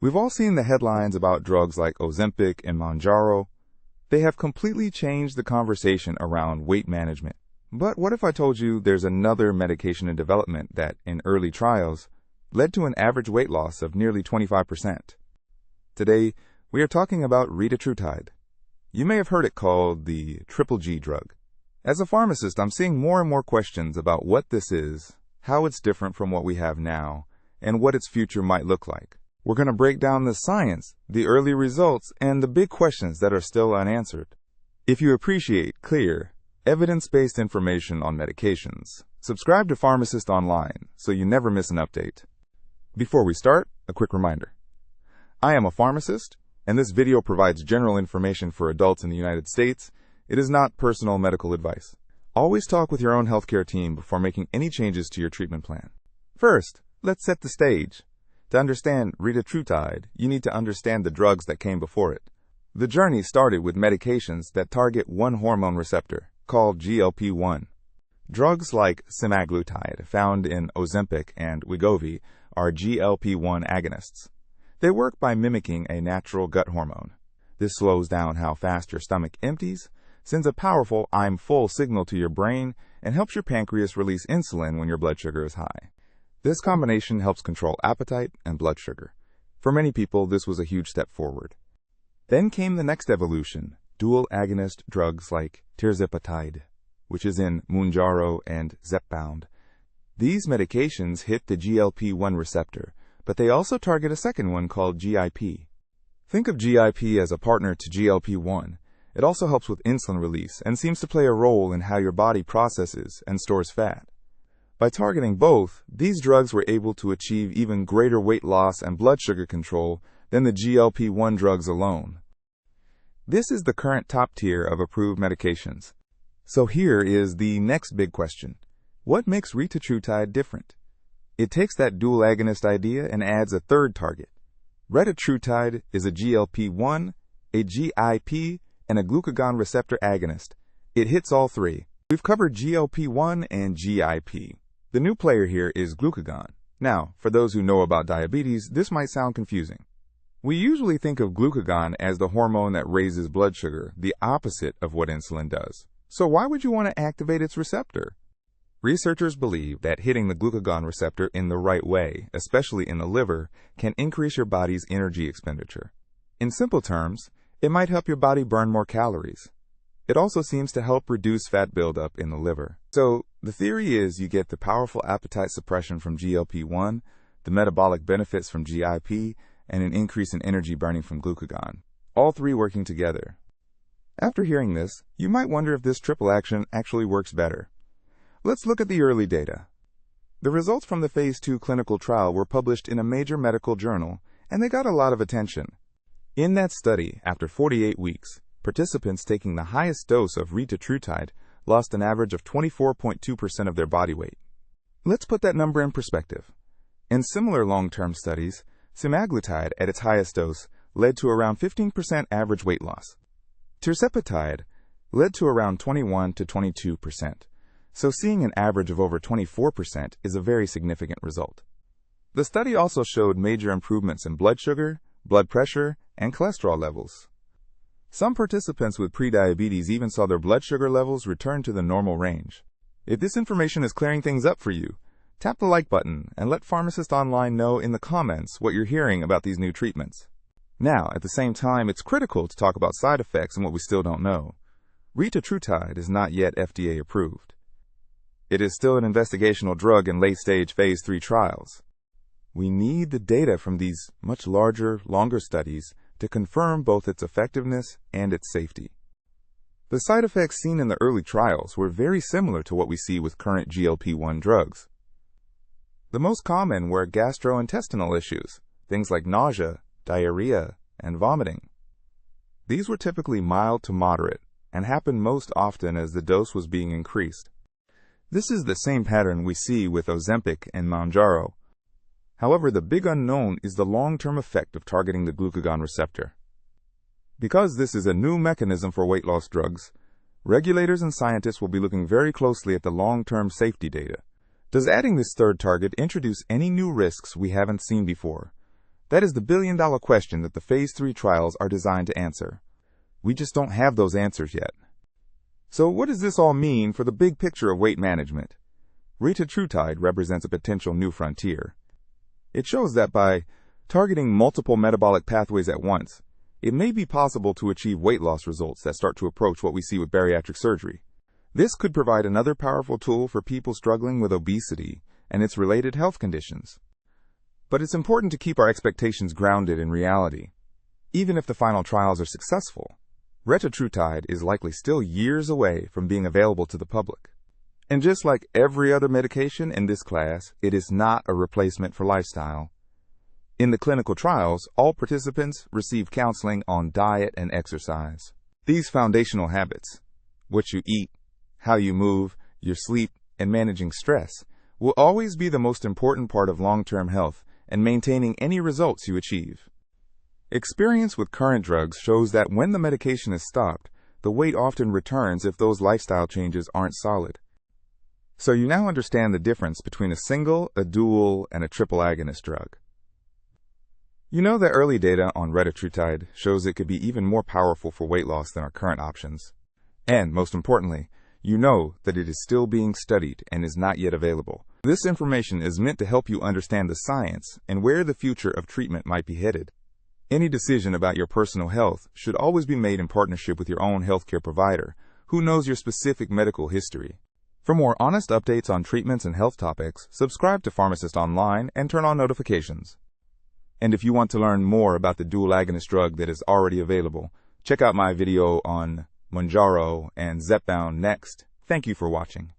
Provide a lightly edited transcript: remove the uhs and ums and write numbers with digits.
We've all seen the headlines about drugs like Ozempic and Mounjaro. They have completely changed the conversation around weight management. But what if I told you there's another medication in development that, in early trials, led to an average weight loss of nearly 25%? Today, we are talking about Retatrutide. You may have heard it called the Triple G drug. As a pharmacist, I'm seeing more and more questions about what this is, how it's different from what we have now, and what its future might look like. We're going to break down the science, the early results, and the big questions that are still unanswered. If you appreciate clear, evidence-based information on medications, subscribe to Pharmacist online so you never miss an update. Before we start, a quick reminder. I am a pharmacist, and this video provides general information for adults in the United States. It is not personal medical advice. Always talk with your own healthcare team before making any changes to your treatment plan. First, let's set the stage. To understand Retatrutide, you need to understand the drugs that came before it. The journey started with medications that target one hormone receptor, called GLP-1. Drugs like semaglutide, found in Ozempic and Wegovy, are GLP-1 agonists. They work by mimicking a natural gut hormone. This slows down how fast your stomach empties, sends a powerful I'm full signal to your brain, and helps your pancreas release insulin when your blood sugar is high. This combination helps control appetite and blood sugar. For many people, this was a huge step forward. Then came the next evolution, dual agonist drugs like tirzepatide, which is in Mounjaro and Zepbound. These medications hit the GLP-1 receptor, but they also target a second one called GIP. Think of GIP as a partner to GLP-1. It also helps with insulin release and seems to play a role in how your body processes and stores fat. By targeting both, these drugs were able to achieve even greater weight loss and blood sugar control than the GLP-1 drugs alone. This is the current top tier of approved medications. So here is the next big question. What makes Retatrutide different? It takes that dual agonist idea and adds a third target. Retatrutide is a GLP-1, a GIP, and a glucagon receptor agonist. It hits all three. We've covered GLP-1 and GIP. The new player here is glucagon. Now, for those who know about diabetes, this might sound confusing. We usually think of glucagon as the hormone that raises blood sugar, the opposite of what insulin does. So why would you want to activate its receptor? Researchers believe that hitting the glucagon receptor in the right way, especially in the liver, can increase your body's energy expenditure. In simple terms, it might help your body burn more calories. It also seems to help reduce fat buildup in the liver. So, the theory is you get the powerful appetite suppression from GLP-1, the metabolic benefits from GIP, and an increase in energy burning from glucagon, all three working together. After hearing this, you might wonder if this triple action actually works better. Let's look at the early data. The results from the Phase 2 clinical trial were published in a major medical journal, and they got a lot of attention. In that study, after 48 weeks, participants taking the highest dose of Retatrutide lost an average of 24.2% of their body weight. Let's put that number in perspective. In similar long-term studies, semaglutide at its highest dose led to around 15% average weight loss. Tirzepatide led to around 21 to 22%. So seeing an average of over 24% is a very significant result. The study also showed major improvements in blood sugar, blood pressure, and cholesterol levels. Some participants with prediabetes even saw their blood sugar levels return to the normal range. If this information is clearing things up for you, tap the like button and let Pharmacist Online know in the comments what you're hearing about these new treatments. Now, at the same time, it's critical to talk about side effects and what we still don't know. Retatrutide is not yet FDA approved. It is still an investigational drug in late-stage Phase 3 trials. We need the data from these much larger, longer studies to confirm both its effectiveness and its safety. The side effects seen in the early trials were very similar to what we see with current GLP-1 drugs. The most common were gastrointestinal issues, things like nausea, diarrhea, and vomiting. These were typically mild to moderate and happened most often as the dose was being increased. This is the same pattern we see with Ozempic and Mounjaro. However, the big unknown is the long-term effect of targeting the glucagon receptor. Because this is a new mechanism for weight loss drugs, regulators and scientists will be looking very closely at the long-term safety data. Does adding this third target introduce any new risks we haven't seen before? That is the billion-dollar question that the Phase 3 trials are designed to answer. We just don't have those answers yet. So what does this all mean for the big picture of weight management? Retatrutide represents a potential new frontier. It shows that by targeting multiple metabolic pathways at once, it may be possible to achieve weight loss results that start to approach what we see with bariatric surgery. This could provide another powerful tool for people struggling with obesity and its related health conditions. But it's important to keep our expectations grounded in reality. Even if the final trials are successful, Retatrutide is likely still years away from being available to the public. And just like every other medication in this class, it is not a replacement for lifestyle. In the clinical trials, all participants receive counseling on diet and exercise. These foundational habits, what you eat, how you move, your sleep, and managing stress, will always be the most important part of long-term health and maintaining any results you achieve. Experience with current drugs shows that when the medication is stopped, the weight often returns if those lifestyle changes aren't solid. So you now understand the difference between a single, a dual, and a triple agonist drug. You know that early data on Retatrutide shows it could be even more powerful for weight loss than our current options. And, most importantly, you know that it is still being studied and is not yet available. This information is meant to help you understand the science and where the future of treatment might be headed. Any decision about your personal health should always be made in partnership with your own healthcare provider, who knows your specific medical history. For more honest updates on treatments and health topics, subscribe to Pharmacist online and turn on notifications. And if you want to learn more about the dual agonist drug that is already available, check out my video on Mounjaro and Zepbound next. Thank you for watching.